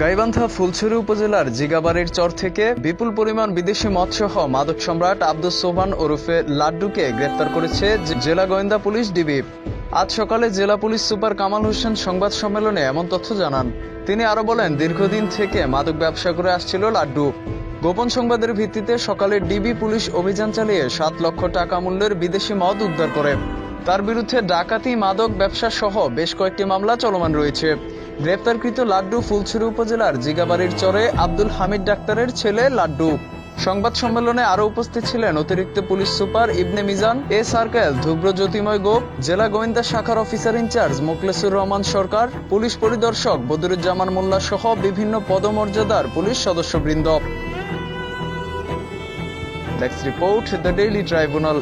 গাইবান্ধা ফুলছড়ি উপজেলার জিগাবাড়ির চর থেকে বিপুল পরিমাণ বিদেশি মদসহ মাদক সম্রাট আব্দুস সোবহান ওরফে লাড্ডুকে গ্রেপ্তার করেছে জেলা গোয়েন্দা পুলিশ ডিবি। আজ সকালে জেলা পুলিশ সুপার কামাল হোসেন সংবাদ সম্মেলনে এমন তথ্য জানান। তিনি আরো বলেন, দীর্ঘদিন থেকে মাদক ব্যবসা করে আসছিল লাড্ডু। গোপন সংবাদের ভিত্তিতে সকালে ডিবি পুলিশ অভিযান চালিয়ে 7 লক্ষ টাকা মূল্যের বিদেশি মদ উদ্ধার করে। তার বিরুদ্ধে ডাকাতি, মাদক ব্যবসা সহ বেশ কয়েকটি মামলা চলমান রয়েছে। গ্রেপ্তারকৃত লাড্ডু ফুলছড়ি উপজেলার জিগাবাড়ির চরে আব্দুল হামিদ ডাক্তারের ছেলে লাড্ডু। সংবাদ সম্মেলনে আরো উপস্থিত ছিলেন অতিরিক্ত police super Ibne Mizan, A circle ধুব্র জ্যোতিময় গোপ, জেলা গোয়েন্দা শাখার officer in charge Mokhlesur Rahman Sarkar, police পরিদর্শক বদরুজ্জামান মোল্লা সহ বিভিন্ন পদমর্যাদার পুলিশ সদস্যবৃন্দ। Next report, the Daily Tribunal.